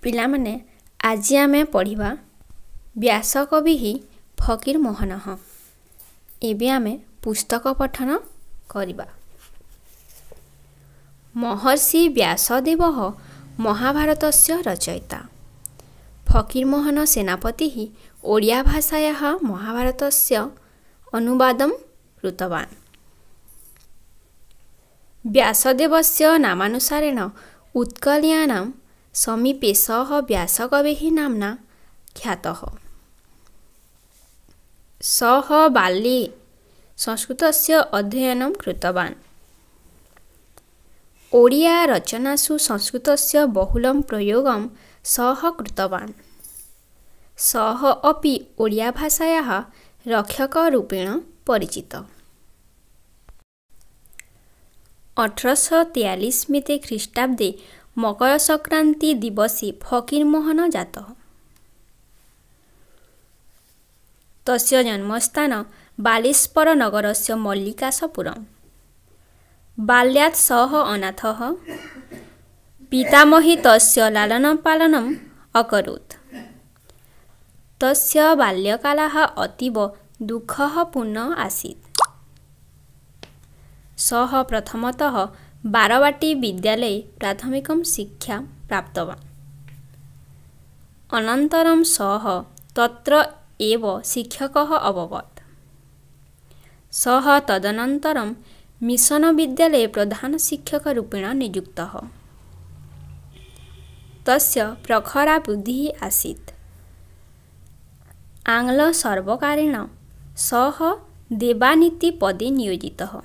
ପିଲାମାନେ ଆଜି ଆମେ ପଢ଼ିବା ବ୍ୟାସକବି ଫକୀରମୋହନ। ଏବେ ଆମେ ପୁସ୍ତକ ପଠନ କରିବା। ମହର୍ଷି ବ୍ୟାସଦେବ ମହାଭାରତस्य ରଚୟିତା। ଫକୀରମୋହନ ସେନାପତି ଓଡ଼ିଆ ଭାषायाः महाभारतस्य अनुवादं कृतवान्। व्यासदेवस्य नामानुसारेण उत्कलीयानां समीपे सः व्यासकविः नाम्ना ख्यातः। सः बाल्ये संस्कृतस्य अध्ययनं कृतवान्। ओडिया रचनासु संस्कृतस्य बहुलं प्रयोगं सः कृतवान्। सः अपि ओडिया भाषायाः रक्षकरूपेण परिचितः। 1843 ख्रीष्टाब्दे मकरसंक्रान्ति दिवसे फकीरमोहन जातः। तस्य जन्मस्थान बालेश्वर नगरस्य मल्लिकाशपुरम्। बाल्यात् सः अनाथः। पितामही तस्य लालनपालनम् अकरोत्। तस्य बाल्यकालः अतीव दुःखपूर्णः आसीत्। सः प्रथमतः बारवाटी विद्यालये प्राथमिकं शिक्षां प्राप्तवान्। अनन्तरं सः तत्र एव शिक्षकः अभवत्। सः तदनन्तरं मिशनविद्यालये प्रधानशिक्षकरूपेण नियुक्तः। तस्य प्रखरा बुद्धिः आसीत्। आङ्ग्लसर्वकारेण सः देवानीतिपदे नियोजितः।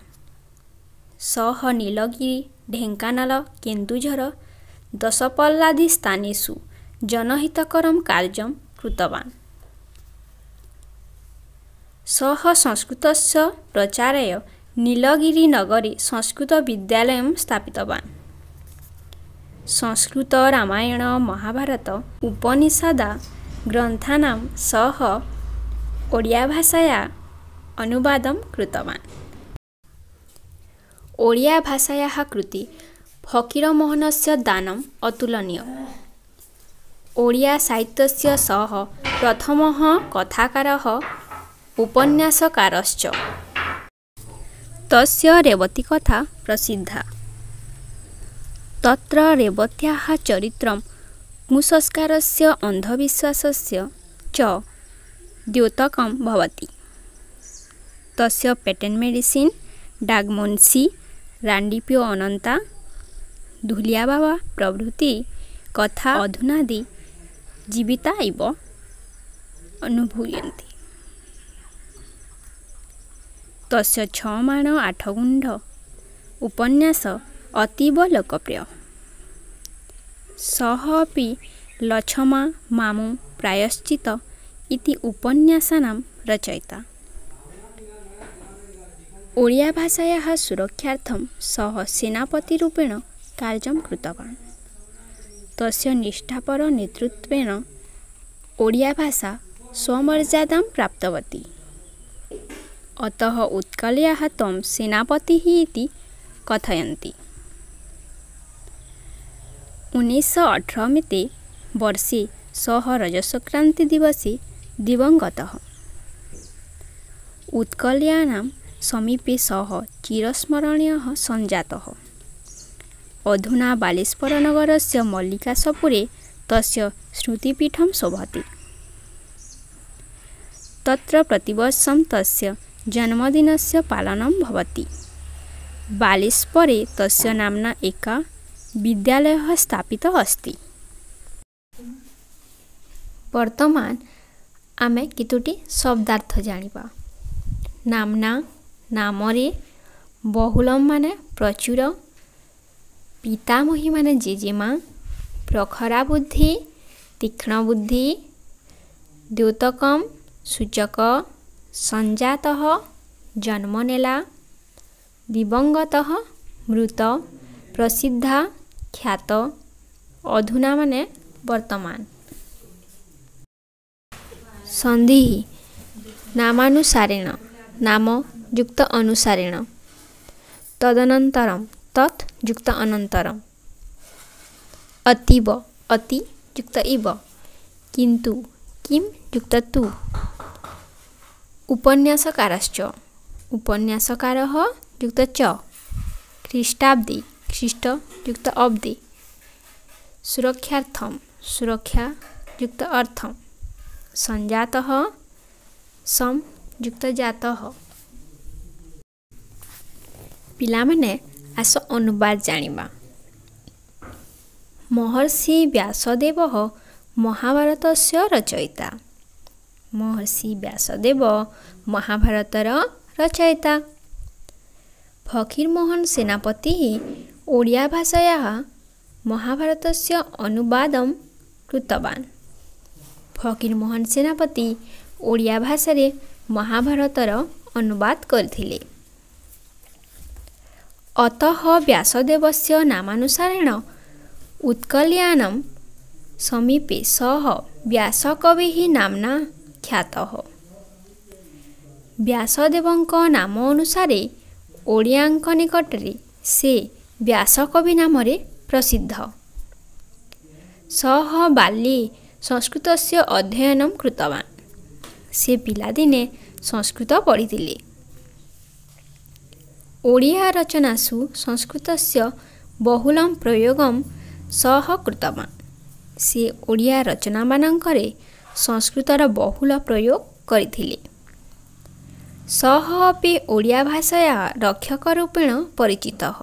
सः नीलगिरि, ढेङ्कानाल, केन्दुझर, दशपल्लादि स्थानेषु जनहितकरं कार्यं कृतवान्। सः संस्कृतस्य प्रचाराय नीलगिरिनगरे संस्कृतविद्यालयं स्थापितवान्। संस्कृत, रामायण, महाभारत, उपनिषदा ग्रन्थानां सः ओडिया भाषायाः अनुवादं कृतवान्। ओडिया भाषायाः कृते फकीरमोहनस्य दानम् अतुलनीयम्। ओडिया साहित्यस्य सः प्रथमः कथाकारः उपन्यासकारश्च। तस्य रेवतीकथा प्रसिद्धा। तत्र रेवत्याः चरित्रं कुसंस्कारस्य, अन्धविश्वासस्य च द्योतकं भवति। तस्य पेटेण्ट् मेडिसिन्, डाग्मुन्शी, राण्डिप्यो अनन्ता, धुलियाबाबा प्रभृति कथा अधुनादि जीविता इव अनुभूयन्ते। तस्य 6 माण 8 गुण्ठ उपन्यास अतीव लोकप्रियः। सः अपि लछमा, मामू, प्रायश्चित्त इति उपन्यासानां रचयिता। ओडिया भाषायाः सुरक्षार्थं सः सेनापतिरूपेण कार्यं कृतवान्। तस्य निष्ठापर नेतृत्वेन ओडिया भाषा स्वमर्यादां प्राप्तवती। अतः उत्कलीयाः तं सेनापतिः इति कथयन्ति। 1918 वर्षे सः रजसंक्रान्तिदिवसे दिवङ्गतः। उत्कलीयानां समीपे सः चिरस्मरणीयः सञ्जातः। अधुना बालेश्वरनगरस्य मल्लिकाशपुरे तस्य स्मृतिपीठं शोभते। तत्र प्रतिवर्षं तस्य जन्मदिनस्य पालनं भवति। बालेश्वरे तस्य नाम्ना एकः विद्यालयः स्थापितः अस्ति। वर्तमान आमे केतोटी शब्दार्थ जानिबा। नाम्ना नामरे, बहुलं माने प्रचुर, पितामही माने जेजेमा, प्रखरा बुद्धि, तीक्ष्ण बुद्धि, द्योतकं सूचक, सञ्जातः जन्मनेला, दिवंगतः मृत, प्रसिद्धा ख्यात, अधुना माने वर्तमान। सन्धिः नामानुसारेण, नाम युक्त अनुसारेण, तदनन्तरं तत् युक्त अनन्तरम्। अतीव, अति युक्त इव, किन्तु किम युक्त तु। उपन्यासकारश्च, उपन्यासकारः युक्त च, ख्रीष्टाब्दी ख्रीष्ट युक्त अब्दी, सुरक्षार्थम सुरक्षा युक्त अर्थम, संजातः सम युक्त जातः। पिलामाने आस अनुवाद जानिबा। महर्षि व्यासदेवः महाभारतस्य रचयिता। महर्षि व्यासदेव महाभारतर रचयिता। फकीरमोहन सेनापतिः ओडिया भाषायाः महाभारतस्य अनुवादं कृतवान्। फकीरमोहन सेनापति ओडिया भाषारे महाभारतर अनुवाद करथिले। अतः व्यासदेवस्य नामानुसारेण उत्कलयानं समीपे सः व्यासकविः नाम्ना ख्यातः। व्यासदेवଙ୍କ नाम अनुसारे ओडियाଙ୍କ निकटरे से व्यासकवि नामरे प्रसिद्ध। सः बाल्ये संस्कृतस्य अध्ययनं कृतवान्। से पिलादिने संस्कृत पढ़िथिले। ओडिया रचनासु संस्कृतस्य बहुलं प्रयोगं सः कृतवान्। से ओडिया रचनामानंकरे संस्कृतर बहुल प्रयोग करिथिले। सः अपि ओडिया भाषाया रक्षकरूपेण परिचितः।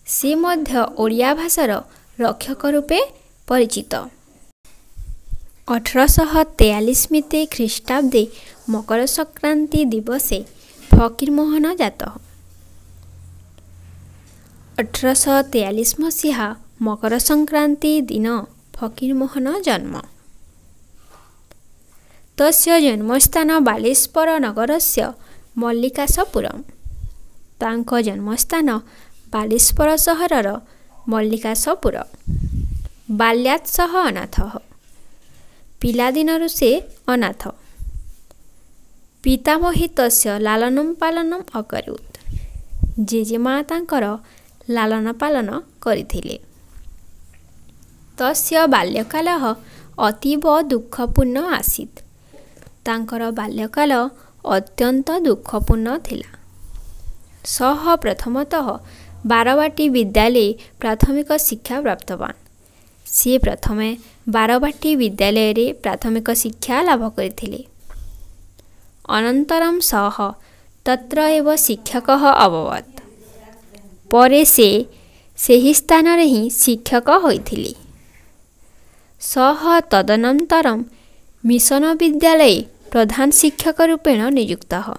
से मध्य ओडिया भाषार रक्षकरूपे परिचित। 1843 ख्रीष्टाब्दे मकर संक्रांति दिवसे फकीरमोहन जातः। 1843 मसीहा मकर संक्रांति दिन फकीरमोहन जन्म। तस्य जन्मस्थान बालेश्वर नगरस्य मल्लिकाशपुरम। तांको जन्मस्थान बालेश्वर सहरर मल्लिकाशपुर। बाल्यात् सः अनाथः। पिलादिनरु से अनाथ। पितामही तस्य लालनं पालनं अकरोत्। जेजेमा तांकर लालन पालन करिथिले। तस्य बाल्यकालः अतीव दुःखपूर्ण आसीत्। तांकर बाल्यकाल अत्यंत दुःखपूर्ण थिला। सः प्रथमतः बारवाटी विद्यालये प्राथमिक शिक्षा प्राप्तवान्। से प्रथमे बारवाटी विद्यालय प्राथमिक शिक्षा लाभ करथिले। अनन्तरं सः तत्र एव शिक्षकः अभवत्। परे से ସେହି ସ୍ଥାନରେ ହିଁ ଶିକ୍ଷକ ହୋଇଥିଲେ। सः तदनन्तरं मिशन विद्यालये प्रधान शिक्षक रूपेण नियुक्तः।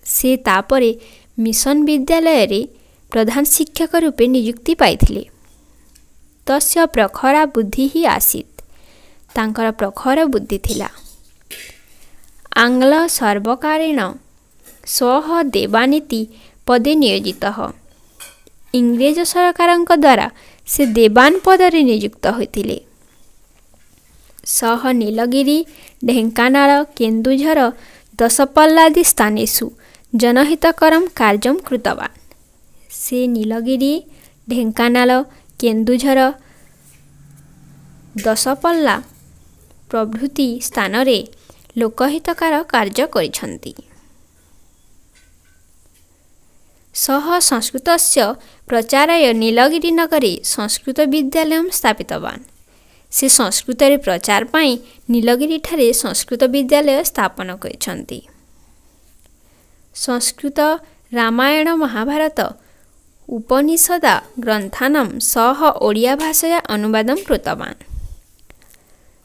से तापरे मिशन विद्यालय रे प्रधान शिक्षक रूपे नियुक्ति पाइथिले। तस्य प्रखरा बुद्धि ही आसीत्। तांकर प्रखर बुद्धि थिला। आंग्ल सर्वकारेण सः देवानीति पदे नियोजितः। इंग्रेज सरकारଙ୍କ द्वारा से देवान पदरे नियुक्त होइथिले। सः नीलगिरी, ढेंकानाल, केन्दुझर, दशपल्लादि स्थानेषु जनहितकरं कार्यं कृतवान्। से नीलगिरी, ढेंकानाल, केन्दुझर, दशपल्ला प्रभृति स्थानरे लोकहितकर कार्य करिसन्ति। सः संस्कृतस्य प्रचाराय नीलगिरी नगरे संस्कृत विद्यालयं स्थापितवान्। से संस्कृतरे प्रचार पाई नीलगिरी ठारे संस्कृत विद्यालय स्थापन करिसन्ति। संस्कृत रामायण महाभारत उपनिषद ग्रन्थानां सः ओडिया भाषाया अनुवादं कृतवान्।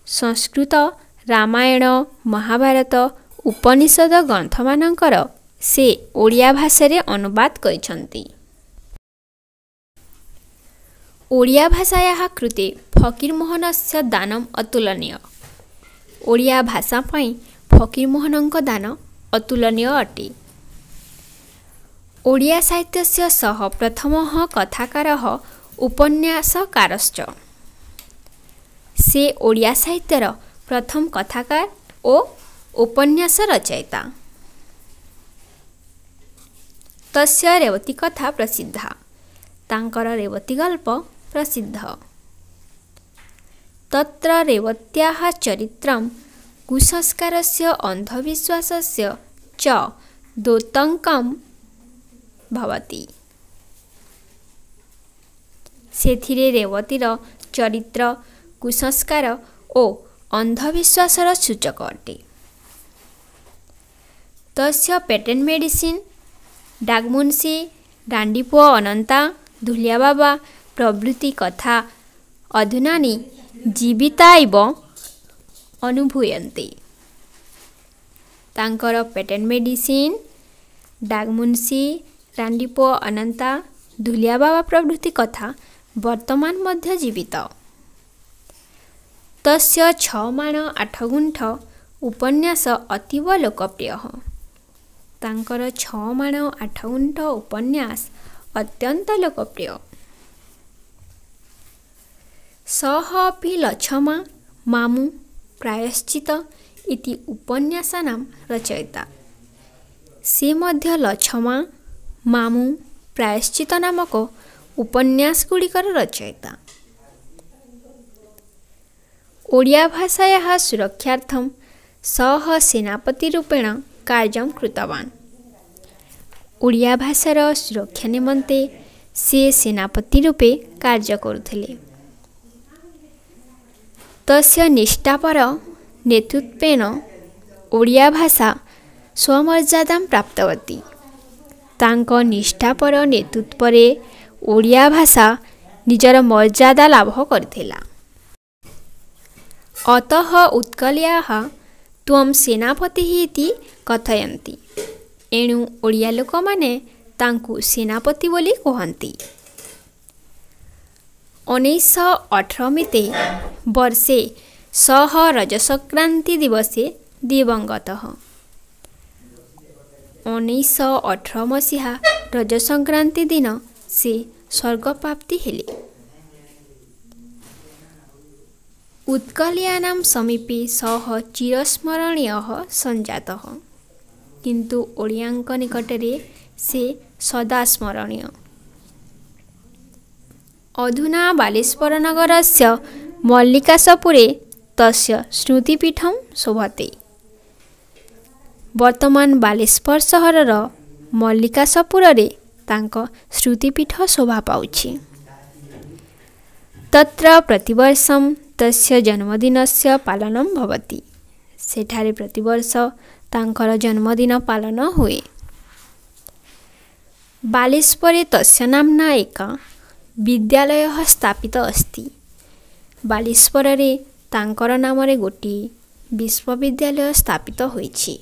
संस्कृत रामायण महाभारत उपनिषद ग्रन्थमानंकर से ओडिया भाषारे अनुवाद करिसन्ति। ओडिया भाषायाः कृते फकीरमोहनस्य दानम् अतुलनीय। ओडिया भाषा पई फकीरमोहनଙ୍କ दान अतुलनीय अटे। ओडिया साहित्यस्य सः प्रथमः कथाकारः उपन्यासकारश्च। से ओडिया साहित्यर प्रथम कथाकार और उपन्यास रचयिता। तस्य रेवती कथा प्रसिद्धा। तांकर रेवती गल्प प्रसिद्ध। तत्र रेवत्याः चरित्रं कुसंस्कारस्य अन्धविश्वासस्य च द्योतकं भवति। सेथिरे रेवतीर चरित्र कुसंस्कार ओ अंधविश्वासर सूचक अटे। तस्य पेटेंट मेडिसिन डाकमुंशी डांडीपुओ अनंता धुलिया बाबा प्रभृति कथा अधुनानि जीविता इव अनुभूयन्ते। तांकर पेटेंट मेडिसिन डाकमुंशी डांडीपुओ अनंता धुलिया बाबा प्रभृति कथा वर्तमान मध्य जीवित। तस्य 6 माण 8 गुंठ उपन्यास अतीव लोकप्रिय। तांकर 6 माण 8 गुंठ उपन्यास अत्यंत लोकप्रिय। सः अपि लक्ष्मा मामू प्रायश्चित इति उपन्यासानां रचयिता। से मध्य लक्ष्मा मामू प्रायश्चित नामक उपन्यास गुड़िकर रचयिता। ओडिया भाषायाः सुरक्षार्थं सः सेनापति रूपेण कार्यं कृतवान्। ओडिया भाषार सुरक्षा निमन्ते से सेनापति रूपे कार्य करुथिले। तस्य निष्ठापर नेतृत्वेन ओडिया भाषा स्वमर्यादां प्राप्तवती। तांक निष्ठापर नेतृत्वरे ओडिया भाषा निजर मर्यादा लाभ करथिला। अतः उत्कलीयाः त्वं सेनापतिः इति कथयन्ति। एणु ओडिया लोकमाने तांकु सेनापति बोली कहन्ति। 1918 वर्षे सः रजसंक्रांति दिवसे दिवंगतः। 1918 मसीहा रजसंक्रांति दिन से स्वर्गप्राप्ति हेले। उत्कलीयानां समीपे सः चिरस्मरणीयः सञ्जातः, किन्तु ओडियाङ्क निकटरे से सदा स्मरणीय। अधुना बालेश्वर नगरस्य मल्लिकाशपुरे तस्य स्मृतिपीठं शोभते। वर्तमान बालेश्वर सहरर मल्लिकाशपुरे तांक स्मृतिपीठ शोभा पाउछि। तत्र प्रतिवर्षं तस्य जन्मदिनस्य पालनं भवति। सेठारे प्रतिवर्ष तांकर जन्मदिन पालन हुए। बालेश्वरे तस्य नाम्ना एक विद्यालयः स्थापित अस्ति। बालेश्वररे तांकर नामरे गोटिए विश्वविद्यालय स्थापित होइछि।